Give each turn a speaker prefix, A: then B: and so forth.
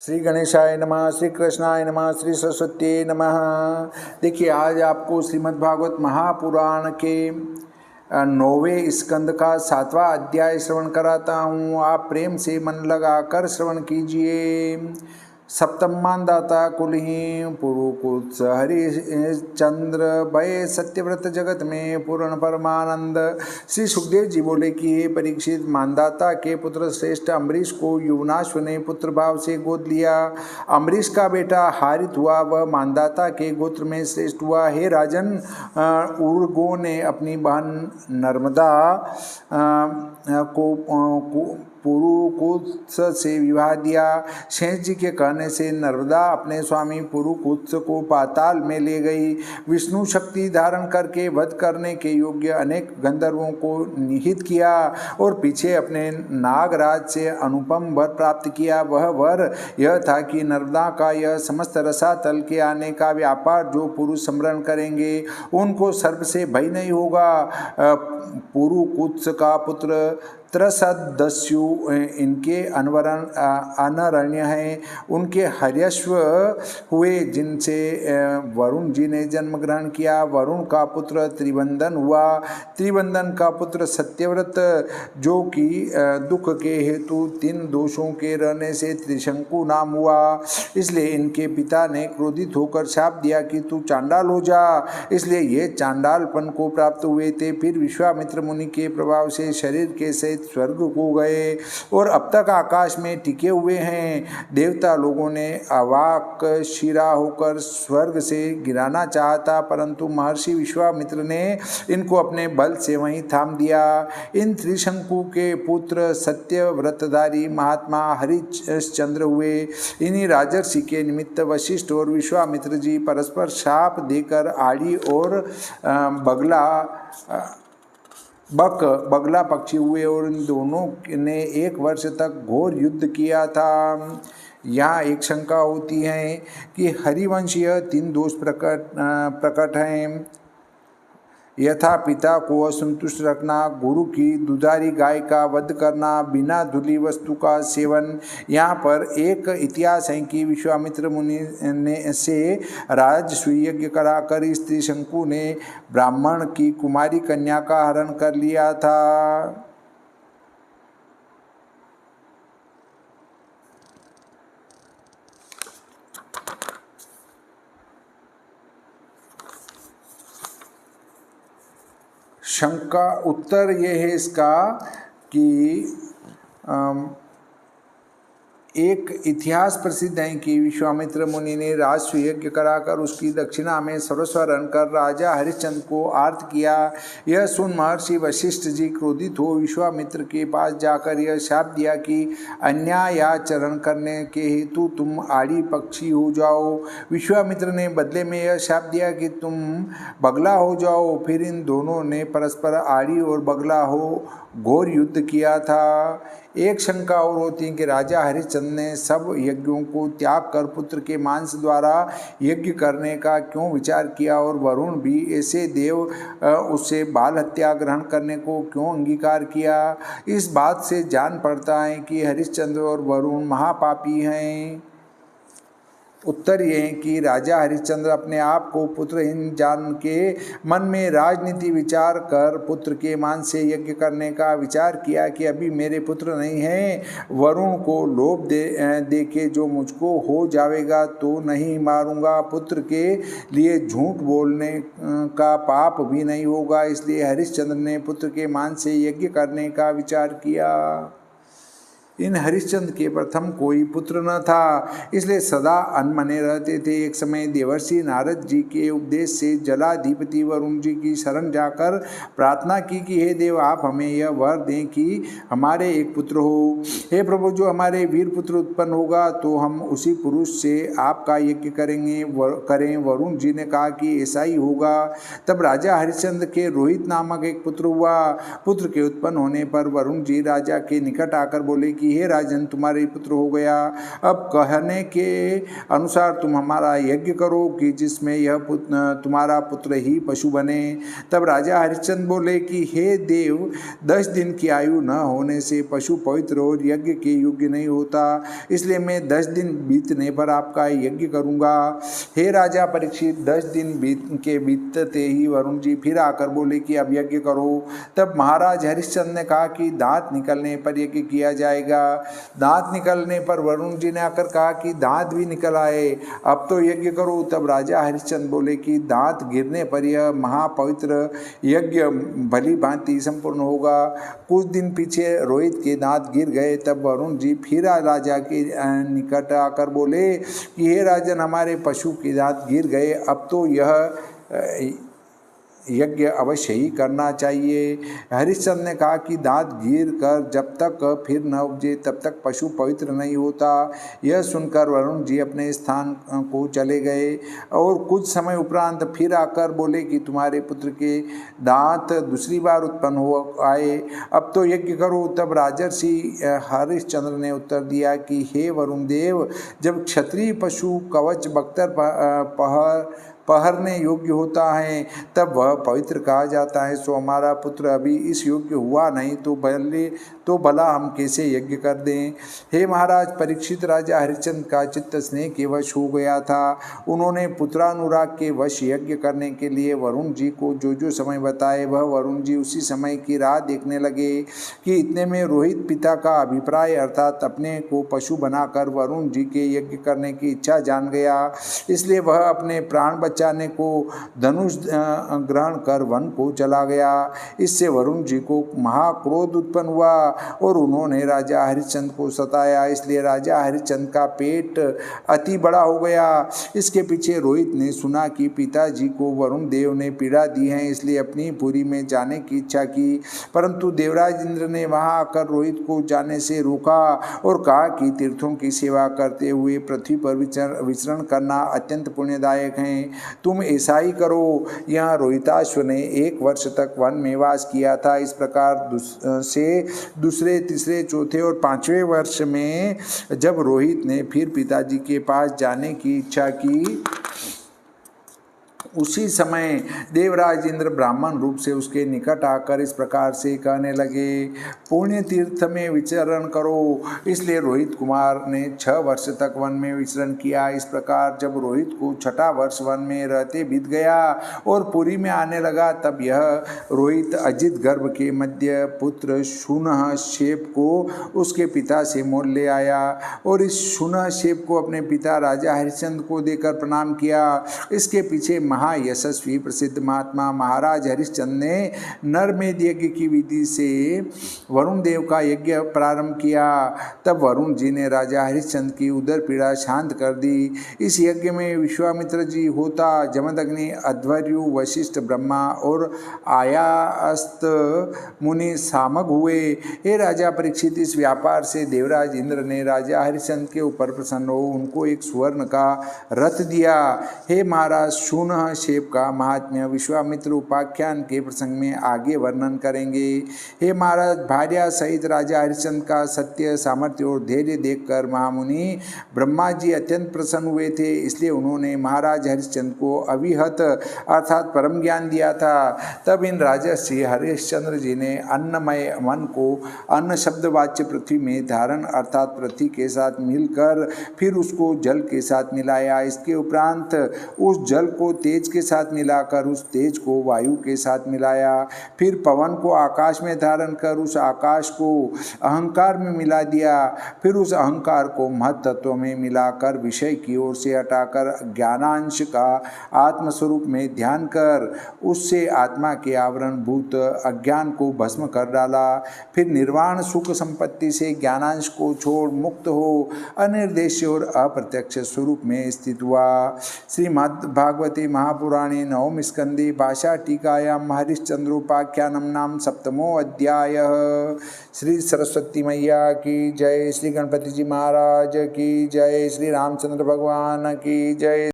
A: श्री गणेशाय नमः, श्री कृष्णाय नमः, श्री सरस्वती नमः। देखिए, आज आपको श्रीमद् भागवत महापुराण के 9वें स्कंद का 7वां अध्याय श्रवण कराता हूँ। आप प्रेम से मन लगाकर श्रवण कीजिए। सप्तम मानदाता कुलही पुरुकुत्स हरिचंद्र भय सत्यव्रत जगत में पूर्ण परमानंद। श्री सुखदेव जी बोले कि हे परीक्षित, मानदाता के पुत्र श्रेष्ठ अम्बरीश को युवनाश्व ने पुत्र भाव से गोद लिया। अम्बरीश का बेटा हारित हुआ, वह मानदाता के गोत्र में श्रेष्ठ हुआ। हे राजन, उर्गो ने अपनी बहन नर्मदा को पुरुकुत्स से विवाह दिया। शेष जी के कहने से नर्मदा अपने स्वामी पुरुकुत्स को पाताल में ले गई। विष्णु शक्ति धारण करके वध करने के योग्य अनेक गंधर्वों को निहित किया और पीछे अपने नागराज से अनुपम वर प्राप्त किया। वह वर यह था कि नर्मदा का यह समस्त रसातल के आने का व्यापार जो पुरुष स्मरण करेंगे उनको सर्प से भय नहीं होगा। पुरुकुत्स का पुत्र त्रसदस्यु इनके अनरण्य हैं। उनके हर्यश्व हुए जिनसे वरुण जी ने जन्म ग्रहण किया। वरुण का पुत्र त्रिवंदन हुआ। त्रिवंदन का पुत्र सत्यव्रत, जो कि दुख के हेतु 3 दोषों के रहने से त्रिशंकु नाम हुआ। इसलिए इनके पिता ने क्रोधित होकर शाप दिया कि तू चांडाल हो जा। इसलिए ये चांडालपन को प्राप्त हुए थे। फिर विश्वामित्र मुनि के प्रभाव से शरीर के सहित स्वर्ग को गए और अब तक आकाश में टिके हुए हैं। देवता लोगों ने अवाक शिरा होकर स्वर्ग से गिराना चाहा, परंतु महर्षि विश्वामित्र ने इनको अपने बल से वहीं थाम दिया। इन त्रिशंकु के पुत्र सत्यव्रतधारी महात्मा हरिश्चंद्र हुए। इन्हीं राजर्षि के निमित्त वशिष्ठ और विश्वामित्र जी परस्पर शाप देकर आड़ी और बगला पक्षी हुए और इन दोनों ने 1 वर्ष तक घोर युद्ध किया था। यहाँ एक शंका होती है कि हरिवंश यह 3 दोष प्रकट हैं, यथा पिता को असंतुष्ट रखना, गुरु की दुधारी गाय का वध करना, बिना धुली वस्तु का सेवन। यहाँ पर एक इतिहास है कि विश्वामित्र मुनि ने से राजसूय यज्ञ कराकर इस त्रिशंकु ने ब्राह्मण की कुमारी कन्या का हरण कर लिया था। शंका उत्तर ये है इसका कि एक इतिहास प्रसिद्ध है कि विश्वामित्र मुनि ने राजसूय यज्ञ कराकर उसकी दक्षिणा में सर्वस्व हरण कर राजा हरिश्चंद्र को आर्त किया। यह सुन महर्षि वशिष्ठ जी क्रोधित हो विश्वामित्र के पास जाकर यह शाप दिया कि अन्यायाचरण करने के हेतु तुम आड़ी पक्षी हो जाओ। विश्वामित्र ने बदले में यह शाप दिया कि तुम बगला हो जाओ। फिर इन दोनों ने परस्पर आड़ी और बगला हो घोर युद्ध किया था। एक शंका और होती है कि राजा हरिश्चंद्र ने सब यज्ञों को त्याग कर पुत्र के मांस द्वारा यज्ञ करने का क्यों विचार किया और वरुण भी ऐसे देव उससे बाल हत्या ग्रहण करने को क्यों अंगीकार किया। इस बात से जान पड़ता है कि हरिश्चंद्र और वरुण महापापी हैं। उत्तर ये है कि राजा हरिश्चंद्र अपने आप को पुत्रहीन जान के मन में राजनीति विचार कर पुत्र के मान से यज्ञ करने का विचार किया कि अभी मेरे पुत्र नहीं हैं, वरुण को लोभ दे के जो मुझको हो जाएगा तो नहीं मारूंगा। पुत्र के लिए झूठ बोलने का पाप भी नहीं होगा। इसलिए हरिश्चंद्र ने पुत्र के मान से यज्ञ करने का विचार किया। इन हरिश्चंद्र के प्रथम कोई पुत्र न था, इसलिए सदा अनमने रहते थे। एक समय देवर्षि नारद जी के उपदेश से जलाधिपति वरुण जी की शरण जाकर प्रार्थना की कि हे देव, आप हमें यह वर दें कि हमारे एक पुत्र हो। हे प्रभु, जो हमारे वीर पुत्र उत्पन्न होगा तो हम उसी पुरुष से आपका यज्ञ करें। वरुण जी ने कहा कि ऐसा ही होगा। तब राजा हरिश्चंद्र के रोहित नामक एक पुत्र हुआ। पुत्र के उत्पन्न होने पर वरुण जी राजा के निकट आकर बोले कि कि हे राजन, तुम्हारे पुत्र हो गया। अब कहने के अनुसार तुम हमारा यज्ञ करो कि जिसमें यह तुम्हारा पुत्र ही पशु बने। तब राजा हरिश्चंद्र बोले कि हे देव, 10 दिन की आयु न होने से पशु पवित्र और यज्ञ के योग्य नहीं होता, इसलिए मैं 10 दिन बीतने पर आपका यज्ञ करूंगा। हे राजा परीक्षित, 10 दिन बीतते ही वरुण जी फिर आकर बोले कि अब यज्ञ करो। तब महाराज हरिश्चंद्र ने कहा कि दांत निकलने पर यज्ञ किया जाएगा। दांत निकलने पर वरुण जी ने आकर कहा कि दांत भी निकल आए, अब तो यज्ञ करो। तब राजा हरिश्चंद्र बोले कि दांत गिरने पर यह महापवित्र यज्ञ भली भांति संपूर्ण होगा। कुछ दिन पीछे रोहित के दांत गिर गए। तब वरुण जी फिर राजा के निकट आकर बोले कि हे राजन, हमारे पशु के दांत गिर गए, अब तो यह यज्ञ अवश्य ही करना चाहिए। हरिश्चंद्र ने कहा कि दांत गिर कर जब तक फिर न उपजे तब तक पशु पवित्र नहीं होता। यह सुनकर वरुण जी अपने स्थान को चले गए और कुछ समय उपरांत फिर आकर बोले कि तुम्हारे पुत्र के दांत दूसरी बार उत्पन्न हो आए, अब तो यज्ञ करो। तब राजर्षि हरिश्चंद्र ने उत्तर दिया कि हे वरुण देव, जब क्षत्रिय पशु कवच बख्तर पहरने योग्य होता है तब वह पवित्र कहा जाता है। सो हमारा पुत्र अभी इस योग्य हुआ नहीं तो भला हम कैसे यज्ञ कर दें। हे महाराज परीक्षित, राजा हरिश्चंद्र का चित्त स्नेह के वश हो गया था। उन्होंने पुत्रानुराग के वश यज्ञ करने के लिए वरुण जी को जो जो समय बताए, वह वरुण जी उसी समय की राह देखने लगे कि इतने में रोहित पिता का अभिप्राय अर्थात अपने को पशु बनाकर वरुण जी के यज्ञ करने की इच्छा जान गया। इसलिए वह अपने प्राण बचाने को धनुष ग्रहण कर वन को चला गया। इससे वरुण जी को महाक्रोध उत्पन्न हुआ और उन्होंने राजा हरिश्चंद्र को सताया। इसलिए राजा हरिश्चंद्र का पेट अति बड़ा हो गया। इसके पीछे रोहित ने सुना कि पिताजी को वरुण देव ने पीड़ा दी है, इसलिए अपनी पुरी में जाने की इच्छा की, परंतु देवराज इंद्र ने वहां आकर रोहित को जाने से रोका और कहा कि तीर्थों की सेवा करते हुए पृथ्वी पर विचरण करना अत्यंत पुण्यदायक है, तुम ऐसा ही करो। यहाँ रोहिताश्व ने 1 वर्ष तक वन में वास किया था। इस प्रकार दूसरे, तीसरे, चौथे और 5वें वर्ष में जब रोहित ने फिर पिताजी के पास जाने की इच्छा की, उसी समय देवराज इंद्र ब्राह्मण रूप से उसके निकट आकर इस प्रकार से कहने लगे, पुण्य तीर्थ में विचरण करो। इसलिए रोहित कुमार ने 6 वर्ष तक वन में विचरण किया। इस प्रकार जब रोहित को 6ठा वर्ष वन में रहते बीत गया और पुरी में आने लगा, तब यह रोहित अजित गर्भ के मध्य पुत्र शूनःशेप को उसके पिता से मोल ले आया और इस शूनःशेप को अपने पिता राजा हरिश्चंद्र को देकर प्रणाम किया। इसके पीछे यशस्वी प्रसिद्ध महात्मा महाराज हरिश्चंद्र ने नरमेध यज्ञ की विधि से वरुण देव का यज्ञ प्रारंभ किया। तब वरुण जी ने राजा हरिश्चंद्र की उदर पीड़ा शांत कर दी। इस यज्ञ में विश्वामित्र जी, होता, जमदग्नि, अध्वर्यु, वशिष्ठ, ब्रह्मा और आयास्त मुनि सामग हुए। हे राजा परीक्षित, इस व्यापार से देवराज इंद्र ने राजा हरिश्चंद्र के ऊपर प्रसन्न हो उनको एक सुवर्ण का रथ दिया। हे महाराज, शूनःशेप का महात्म्य विश्वामित्र उपाख्यान के प्रसंग में आगे वर्णन करेंगे। हे महाराज, भार्या सहित राजा हरिश्चंद्र का सत्य, सामर्थ्य और धैर्य देखकर महामुनि ब्रह्मा जी अत्यंत प्रसन्न हुए थे। इसलिए उन्होंने महाराज हरिश्चंद्र को अविहत अर्थात परम ज्ञान दिया था। तब इन राजर्षि हरिश्चंद्र जी ने अन्नमय मन को अन्न शब्द वाच्य पृथ्वी में धारण अर्थात पृथ्वी के साथ मिलकर फिर उसको जल के साथ मिलाया। इसके उपरांत उस जल को तेज के साथ मिलाकर उस तेज को वायु के साथ मिलाया। फिर पवन को आकाश में धारण कर उस आकाश को अहंकार में मिला दिया। फिर उस अहंकार को महत तत्व में मिलाकर विषय की ओर से हटाकर ज्ञानांश का आत्मस्वरूप में ध्यान कर उससे आत्मा के आवरण भूत अज्ञान को भस्म कर डाला। फिर निर्वाण सुख संपत्ति से ज्ञानांश को छोड़ मुक्त हो अनिर्देश्य और अप्रत्यक्ष स्वरूप में स्थित हुआ। श्रीमद् भागवते महापुराणे नवम स्कंदे भाषा टीकायाम हरिश्चंद्रोपाख्यानम नाम 7मो अध्याय। श्री सरस्वती मैया की जय, श्री गणपति जी महाराज की जय, श्री रामचंद्र भगवान की जय।